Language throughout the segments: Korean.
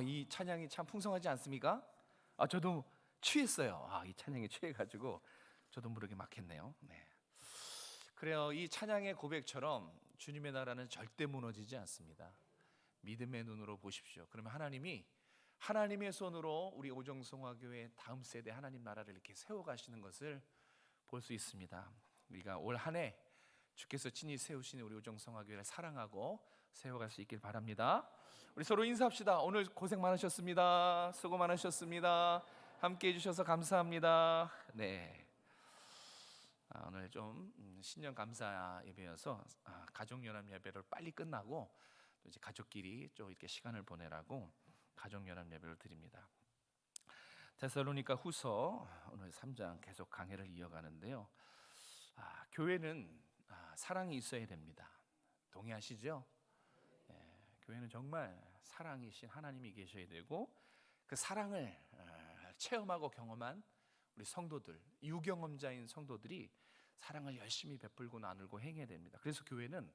이 찬양이 참 풍성하지 않습니까? 저도 취했어요. 이 찬양에 취해가지고 저도 모르게 막 했네요. 네. 그래요. 이 찬양의 고백처럼 주님의 나라는 절대 무너지지 않습니다. 믿음의 눈으로 보십시오. 그러면 하나님이 하나님의 손으로 우리 오정성화교회 다음 세대 하나님 나라를 이렇게 세워가시는 것을 볼 수 있습니다. 우리가 올 한 해 주께서 친히 세우신 우리 오정성화교회를 사랑하고 세워갈 수 있길 바랍니다. 우리 서로 인사합시다. 오늘 고생 많으셨습니다. 수고 많으셨습니다. 함께 해주셔서 감사합니다. 네. 오늘 좀 신년 감사 예배여서 가족연합 예배를 빨리 끝나고 또 이제 가족끼리 좀 이렇게 시간을 보내라고 가족연합 예배를 드립니다. 데살로니가 후서 오늘 3장 계속 강해를 이어가는데요. 교회는 사랑이 있어야 됩니다. 동의하시죠? 교회는 정말 사랑이신 하나님이 계셔야 되고 그 사랑을 체험하고 경험한 우리 성도들, 유경험자인 성도들이 사랑을 열심히 베풀고 나누고 행해야 됩니다. 그래서 교회는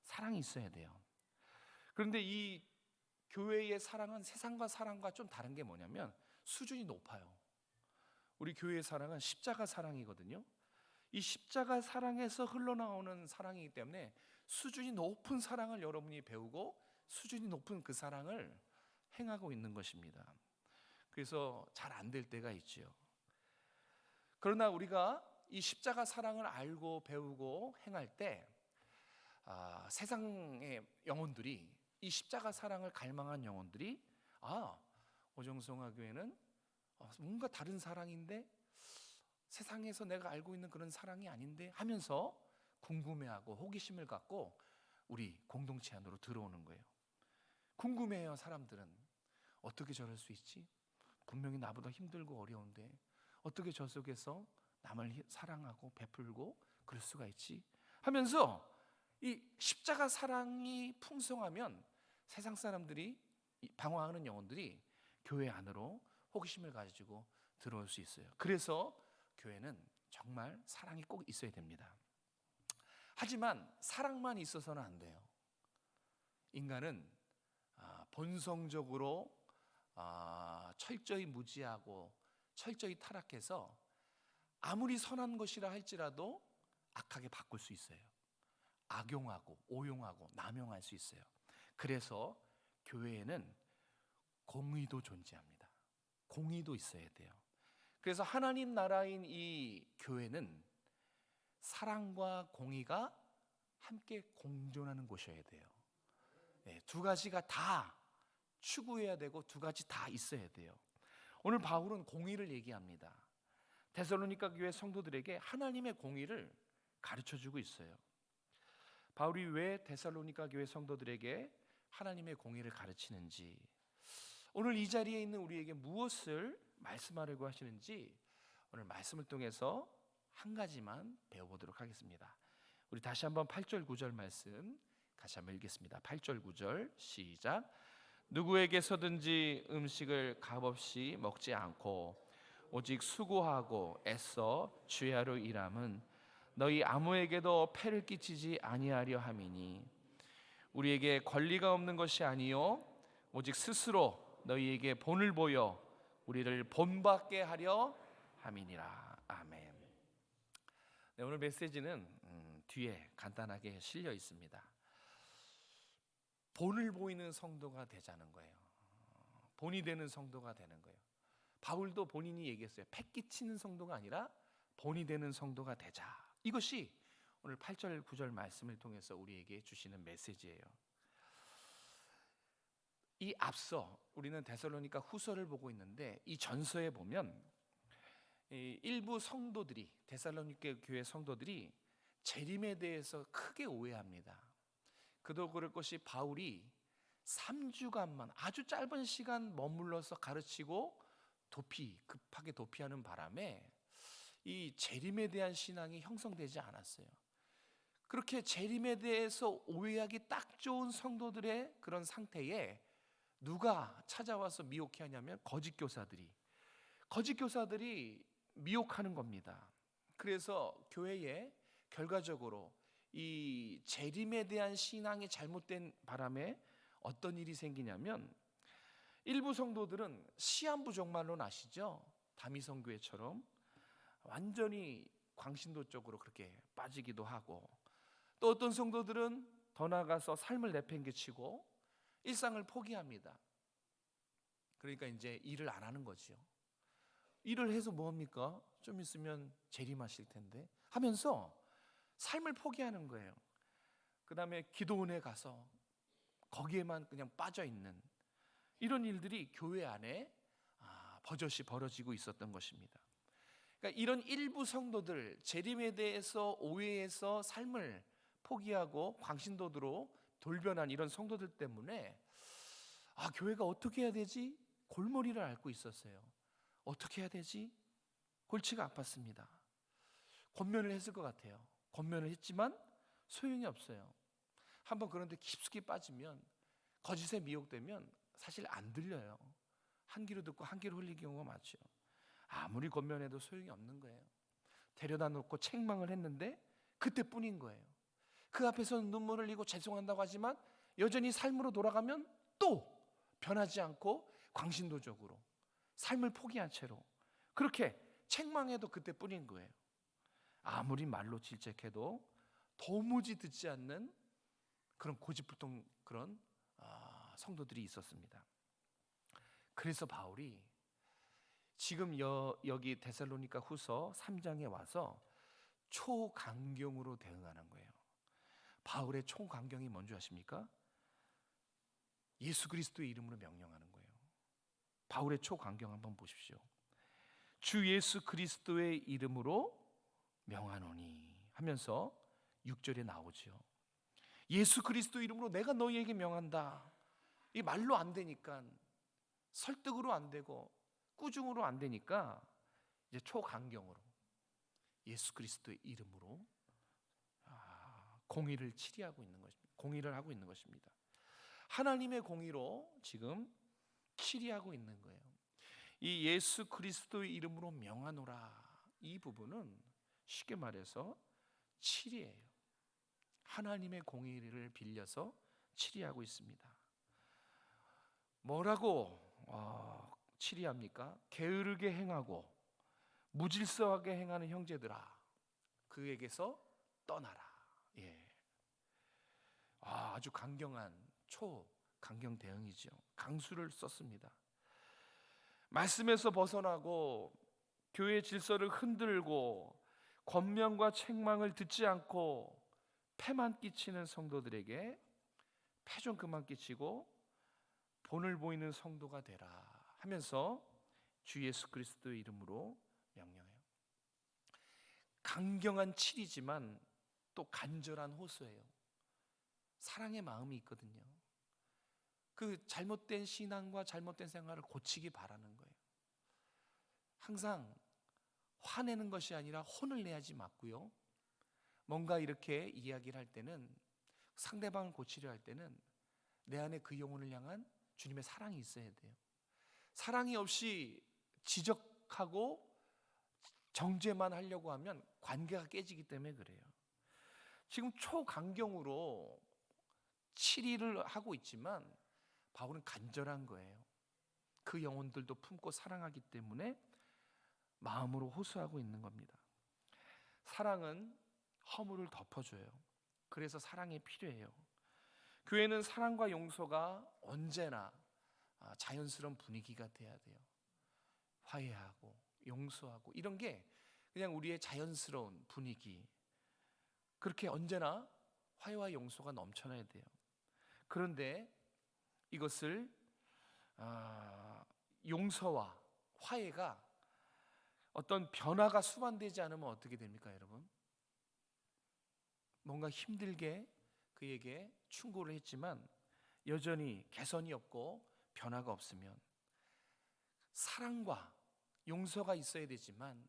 사랑이 있어야 돼요. 그런데 이 교회의 사랑은 세상과 사랑과 좀 다른 게 뭐냐면 수준이 높아요. 우리 교회의 사랑은 십자가 사랑이거든요. 이 십자가 사랑에서 흘러나오는 사랑이기 때문에 수준이 높은 사랑을 여러분이 배우고 수준이 높은 그 사랑을 행하고 있는 것입니다. 그래서 잘 안 될 때가 있지요. 그러나 우리가 이 십자가 사랑을 알고 배우고 행할 때 세상의 영혼들이 이 십자가 사랑을 갈망한 영혼들이 오정성화교회는 뭔가 다른 사랑인데 세상에서 내가 알고 있는 그런 사랑이 아닌데 하면서 궁금해하고 호기심을 갖고 우리 공동체 안으로 들어오는 거예요. 궁금해요. 사람들은 어떻게 저럴 수 있지? 분명히 나보다 힘들고 어려운데 어떻게 저 속에서 남을 사랑하고 베풀고 그럴 수가 있지? 하면서 이 십자가 사랑이 풍성하면 세상 사람들이 방황하는 영혼들이 교회 안으로 호기심을 가지고 들어올 수 있어요. 그래서 교회는 정말 사랑이 꼭 있어야 됩니다. 하지만 사랑만 있어서는 안 돼요. 인간은 본성적으로 철저히 무지하고 철저히 타락해서 아무리 선한 것이라 할지라도 악하게 바꿀 수 있어요. 악용하고 오용하고 남용할 수 있어요. 그래서 교회에는 공의도 존재합니다. 공의도 있어야 돼요. 그래서 하나님 나라인 이 교회는 사랑과 공의가 함께 공존하는 곳이어야 돼요. 두 가지가 다 추구해야 되고 두 가지 다 있어야 돼요. 오늘 바울은 공의를 얘기합니다. 데살로니가 교회 성도들에게 하나님의 공의를 가르쳐주고 있어요. 바울이 왜 데살로니가 교회 성도들에게 하나님의 공의를 가르치는지, 오늘 이 자리에 있는 우리에게 무엇을 말씀하려고 하시는지 오늘 말씀을 통해서 한 가지만 배워보도록 하겠습니다. 우리 다시 한번 8절 9절 말씀 다시 한번 읽겠습니다. 8절 9절 시작. 누구에게서든지 음식을 값없이 먹지 않고 오직 수고하고 애써 주야로 일함은 너희 아무에게도 폐를 끼치지 아니하려 함이니 우리에게 권리가 없는 것이 아니요 오직 스스로 너희에게 본을 보여 우리를 본받게 하려 함이니라. 아멘. 네, 오늘 메시지는 뒤에 간단하게 실려 있습니다. 본을 보이는 성도가 되자는 거예요. 본이 되는 성도가 되는 거예요. 바울도 본인이 얘기했어요. 패 끼치는 성도가 아니라 본이 되는 성도가 되자. 이것이 오늘 8절 9절 말씀을 통해서 우리에게 주시는 메시지예요. 이 앞서 우리는 데살로니가 후서를 보고 있는데 이 전서에 보면 일부 성도들이 데살로니가 교회 성도들이 재림에 대해서 크게 오해합니다. 그도 그럴 것이 바울이 3주간만 아주 짧은 시간 머물러서 가르치고 급하게 도피하는 바람에 이 재림에 대한 신앙이 형성되지 않았어요. 그렇게 재림에 대해서 오해하기 딱 좋은 성도들의 그런 상태에 누가 찾아와서 미혹해 하냐면 거짓 교사들이 미혹하는 겁니다. 그래서 교회에 결과적으로 이 재림에 대한 신앙이 잘못된 바람에 어떤 일이 생기냐면 일부 성도들은 시한부 종말론 아시죠? 다미성교회처럼 완전히 광신도 쪽으로 그렇게 빠지기도 하고, 또 어떤 성도들은 더 나아가서 삶을 내팽개치고 일상을 포기합니다. 그러니까 이제 일을 안 하는 거지요. 일을 해서 뭐합니까? 좀 있으면 재림하실 텐데 하면서 삶을 포기하는 거예요. 그 다음에 기도원에 가서 거기에만 그냥 빠져 있는 이런 일들이 교회 안에 버젓이 벌어지고 있었던 것입니다. 그러니까 이런 일부 성도들, 재림에 대해서 오해해서 삶을 포기하고 광신도들로 돌변한 이런 성도들 때문에 교회가 어떻게 해야 되지? 골머리를 앓고 있었어요. 어떻게 해야 되지? 골치가 아팠습니다. 권면을 했을 것 같아요. 권면을 했지만 소용이 없어요. 한번 그런데 깊숙이 빠지면, 거짓에 미혹되면 사실 안 들려요. 한 귀로 듣고 한 귀로 흘릴 경우가 많죠. 아무리 권면해도 소용이 없는 거예요. 데려다 놓고 책망을 했는데 그때뿐인 거예요. 그 앞에서는 눈물을 흘리고 죄송한다고 하지만 여전히 삶으로 돌아가면 또 변하지 않고 광신도적으로 삶을 포기한 채로 그렇게 책망해도 그때뿐인 거예요. 아무리 말로 질책해도 도무지 듣지 않는 그런 고집불통 그런 성도들이 있었습니다. 그래서 바울이 지금 여기 데살로니가 후서 3장에 와서 초강경으로 대응하는 거예요. 바울의 초강경이 뭔지 아십니까? 예수 그리스도의 이름으로 명령하는 거예요. 바울의 초강경 한번 보십시오. 주 예수 그리스도의 이름으로 명하노니 하면서 6절에 나오죠. 예수 그리스도 이름으로 내가 너희에게 명한다. 이 말로 안 되니까, 설득으로 안 되고 꾸중으로 안 되니까 이제 초강경으로 예수 그리스도의 이름으로 공의를 치리하고 있는 것입니다. 공의를 하고 있는 것입니다. 하나님의 공의로 지금 치리하고 있는 거예요. 이 예수 그리스도의 이름으로 명하노라, 이 부분은 쉽게 말해서 치리예요. 하나님의 공의를 빌려서 치리하고 있습니다. 뭐라고 치리합니까? 게으르게 행하고 무질서하게 행하는 형제들아, 그에게서 떠나라. 아주 강경한 초강경 대응이죠. 강수를 썼습니다. 말씀에서 벗어나고 교회 질서를 흔들고 권면과 책망을 듣지 않고 패만 끼치는 성도들에게 패 좀 그만 끼치고 본을 보이는 성도가 되라 하면서 주 예수 그리스도의 이름으로 명령해요. 강경한 칠이지만 또 간절한 호소예요. 사랑의 마음이 있거든요. 그 잘못된 신앙과 잘못된 생활을 고치기 바라는 거예요. 항상 화내는 것이 아니라 혼을 내야지 맞고요. 뭔가 이렇게 이야기를 할 때는, 상대방을 고치려 할 때는 내 안에 그 영혼을 향한 주님의 사랑이 있어야 돼요. 사랑이 없이 지적하고 정죄만 하려고 하면 관계가 깨지기 때문에 그래요. 지금 초강경으로 치리를 하고 있지만 바울은 간절한 거예요. 그 영혼들도 품고 사랑하기 때문에 마음으로 호소하고 있는 겁니다. 사랑은 허물을 덮어줘요. 그래서 사랑이 필요해요. 교회는 사랑과 용서가 언제나 자연스러운 분위기가 돼야 돼요. 화해하고 용서하고 이런 게 그냥 우리의 자연스러운 분위기, 그렇게 언제나 화해와 용서가 넘쳐나야 돼요. 그런데 이것을 용서와 화해가 어떤 변화가 수반되지 않으면 어떻게 됩니까, 여러분? 뭔가 힘들게 그에게 충고를 했지만 여전히 개선이 없고 변화가 없으면, 사랑과 용서가 있어야 되지만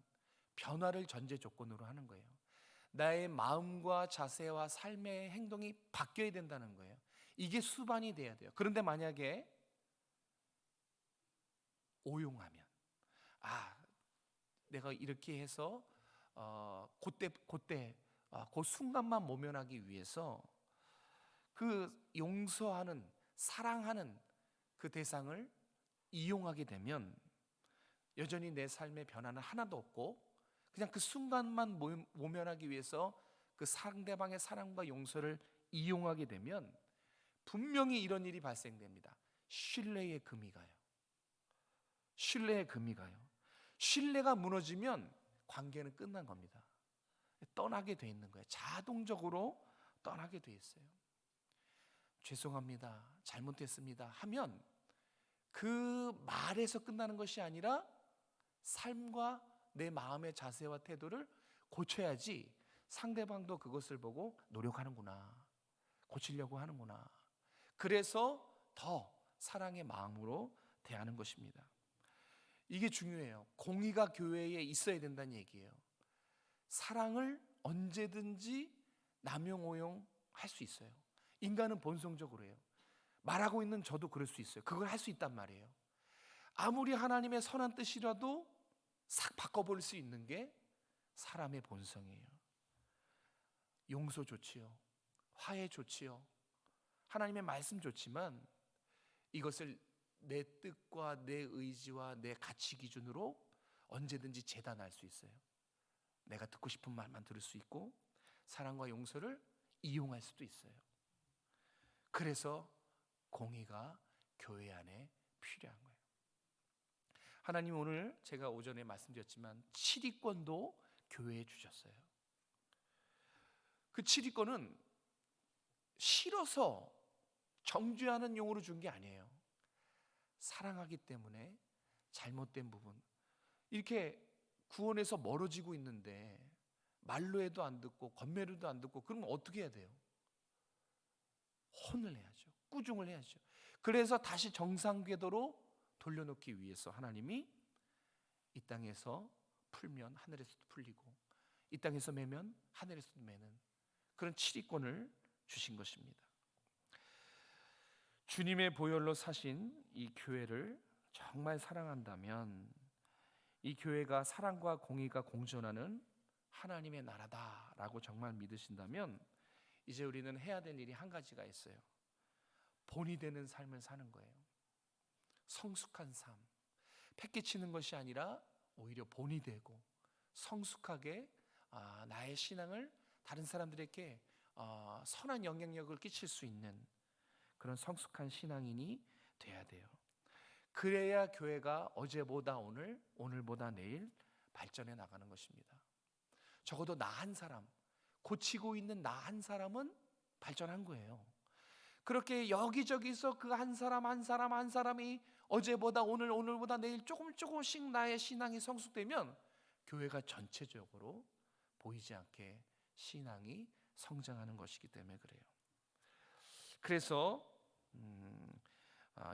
변화를 전제 조건으로 하는 거예요. 나의 마음과 자세와 삶의 행동이 바뀌어야 된다는 거예요. 이게 수반이 돼야 돼요. 그런데 만약에 오용하면, 내가 이렇게 해서 그 순간만 모면하기 위해서 그 용서하는, 사랑하는 그 대상을 이용하게 되면 여전히 내 삶의 변화는 하나도 없고 그냥 그 순간만 모면하기 위해서 그 상대방의 사랑과 용서를 이용하게 되면 분명히 이런 일이 발생됩니다. 신뢰의 금이 가요. 신뢰의 금이 가요. 신뢰가 무너지면 관계는 끝난 겁니다. 떠나게 돼 있는 거예요. 자동적으로 떠나게 돼 있어요. 죄송합니다, 잘못했습니다 하면 그 말에서 끝나는 것이 아니라 삶과 내 마음의 자세와 태도를 고쳐야지 상대방도 그것을 보고 노력하는구나, 고치려고 하는구나, 그래서 더 사랑의 마음으로 대하는 것입니다. 이게 중요해요. 공의가 교회에 있어야 된다는 얘기예요. 사랑을 언제든지 남용 오용할 수 있어요. 인간은 본성적으로 해요. 말하고 있는 저도 그럴 수 있어요. 그걸 할 수 있단 말이에요. 아무리 하나님의 선한 뜻이라도 싹 바꿔버릴 수 있는 게 사람의 본성이에요. 용서 좋지요, 화해 좋지요, 하나님의 말씀 좋지만 이것을 내 뜻과 내 의지와 내 가치 기준으로 언제든지 재단할 수 있어요. 내가 듣고 싶은 말만 들을 수 있고 사랑과 용서를 이용할 수도 있어요. 그래서 공의가 교회 안에 필요한 거예요. 하나님 오늘 제가 오전에 말씀드렸지만 7위권도 교회에 주셨어요. 그 7위권은 싫어서 정죄하는 용으로 준 게 아니에요. 사랑하기 때문에 잘못된 부분, 이렇게 구원에서 멀어지고 있는데 말로 해도 안 듣고 건매로도 안 듣고 그러면 어떻게 해야 돼요? 혼을 해야죠. 꾸중을 해야죠. 그래서 다시 정상 궤도로 돌려놓기 위해서 하나님이 이 땅에서 풀면 하늘에서도 풀리고 이 땅에서 매면 하늘에서도 매는 그런 7위권을 주신 것입니다. 주님의 보혈로 사신 이 교회를 정말 사랑한다면 이 교회가 사랑과 공의가 공존하는 하나님의 나라다라고 정말 믿으신다면 이제 우리는 해야 될 일이 한 가지가 있어요. 본이 되는 삶을 사는 거예요. 성숙한 삶, 패기치는 것이 아니라 오히려 본이 되고 성숙하게 나의 신앙을 다른 사람들에게 선한 영향력을 끼칠 수 있는 그런 성숙한 신앙인이 돼야 돼요. 그래야 교회가 어제보다 오늘, 오늘보다 내일 발전해 나가는 것입니다. 적어도 나 한 사람, 고치고 있는 나 한 사람은 발전한 거예요. 그렇게 여기저기서 그 한 사람 한 사람 한 사람이 어제보다 오늘, 오늘보다 내일 조금씩 나의 신앙이 성숙되면 교회가 전체적으로 보이지 않게 신앙이 성장하는 것이기 때문에 그래요. 그래서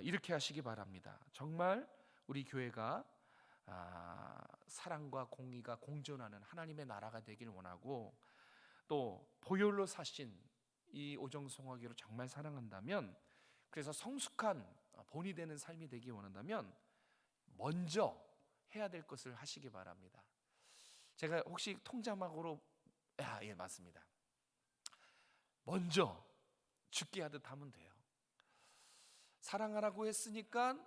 이렇게 하시기 바랍니다. 정말 우리 교회가 사랑과 공의가 공존하는 하나님의 나라가 되길 원하고 또 보혈로 사신 이 오정성화교를 정말 사랑한다면, 그래서 성숙한 본이 되는 삶이 되기 원한다면 먼저 해야 될 것을 하시기 바랍니다. 제가 혹시 통자막으로 예, 맞습니다. 먼저 죽게 하듯 하면 돼요. 사랑하라고 했으니까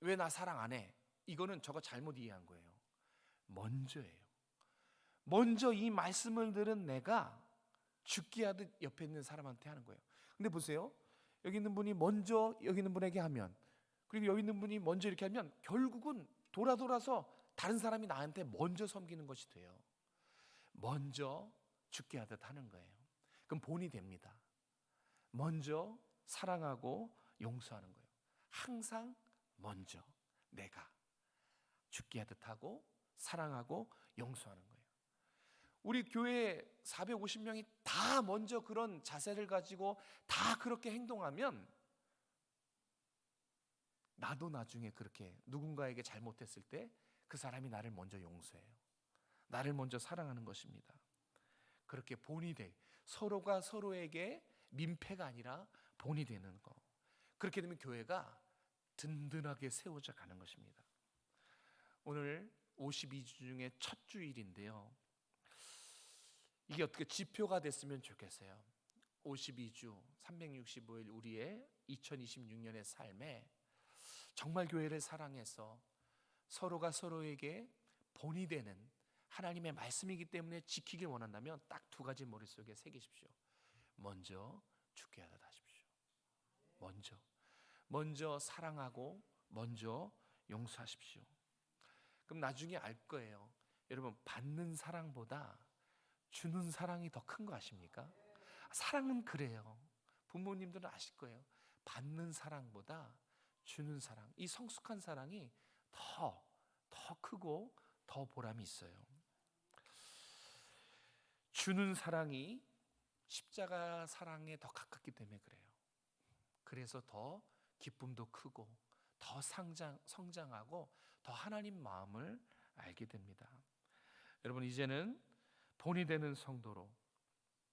왜 나 사랑 안 해? 이거는 저거 잘못 이해한 거예요. 먼저예요. 먼저 이 말씀을 들은 내가 죽게 하듯 옆에 있는 사람한테 하는 거예요. 근데 보세요. 여기 있는 분이 먼저 여기 있는 분에게 하면, 그리고 여기 있는 분이 먼저 이렇게 하면 결국은 돌아서 다른 사람이 나한테 먼저 섬기는 것이 돼요. 먼저 죽게 하듯 하는 거예요. 그럼 본이 됩니다. 먼저 사랑하고 용서하는 거예요. 항상 먼저 내가 죽게 하듯 하고 사랑하고 용서하는 거예요. 우리 교회 450명이 다 먼저 그런 자세를 가지고 다 그렇게 행동하면 나도 나중에 그렇게 누군가에게 잘못했을 때 그 사람이 나를 먼저 용서해요. 나를 먼저 사랑하는 것입니다. 그렇게 본이 돼, 서로가 서로에게 민폐가 아니라 본이 되는 거. 그렇게 되면 교회가 든든하게 세워져 가는 것입니다. 오늘 52주 중에 첫 주일인데요. 이게 어떻게 지표가 됐으면 좋겠어요. 52주 365일 우리의 2026년의 삶에 정말 교회를 사랑해서 서로가 서로에게 본이 되는 하나님의 말씀이기 때문에 지키길 원한다면 딱 두 가지 머릿속에 새기십시오. 먼저 죽게 하듯 하십시오. 먼저 사랑하고 먼저 용서하십시오. 그럼 나중에 알 거예요. 여러분, 받는 사랑보다 주는 사랑이 더 큰 거 아십니까? 사랑은 그래요. 부모님들은 아실 거예요. 받는 사랑보다 주는 사랑, 이 성숙한 사랑이 더 크고 더 보람이 있어요. 주는 사랑이 십자가 사랑에 더 가깝기 때문에 그래요. 그래서 더 기쁨도 크고 더 성장하고 더 하나님 마음을 알게 됩니다. 여러분, 이제는 본이 되는 성도로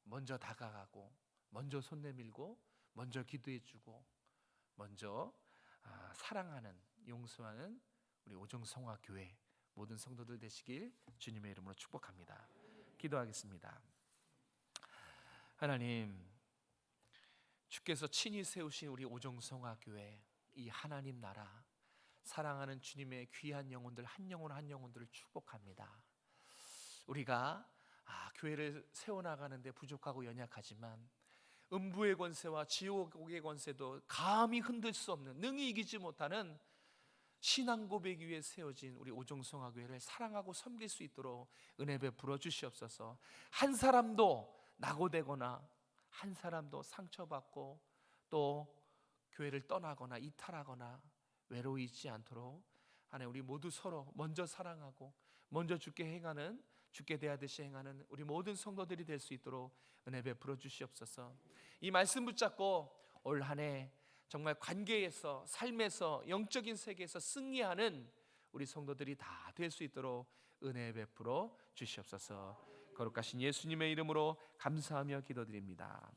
먼저 다가가고 먼저 손 내밀고 먼저 기도해주고 먼저 사랑하는, 용서하는 우리 오정성화교회 모든 성도들 되시길 주님의 이름으로 축복합니다. 기도하겠습니다. 하나님, 주께서 친히 세우신 우리 오정성화교회, 이 하나님 나라 사랑하는 주님의 귀한 영혼들 한 영혼 한 영혼들을 축복합니다. 우리가 교회를 세워나가는데 부족하고 연약하지만 음부의 권세와 지옥의 권세도 감히 흔들 수 없는, 능히 이기지 못하는 신앙 고백 위에 세워진 우리 오정성화교회를 사랑하고 섬길 수 있도록 은혜 베풀어 주시옵소서. 한 사람도 낙오되거나 한 사람도 상처받고 또 교회를 떠나거나 이탈하거나 외로워지지 않도록 하나님, 우리 모두 서로 먼저 사랑하고 먼저 주께 행하는, 주께 대하듯이 행하는 우리 모든 성도들이 될 수 있도록 은혜 베풀어 주시옵소서. 이 말씀 붙잡고 올 한 해 정말 관계에서, 삶에서, 영적인 세계에서 승리하는 우리 성도들이 다 될 수 있도록 은혜 베풀어 주시옵소서. 거룩하신 예수님의 이름으로 감사하며 기도드립니다.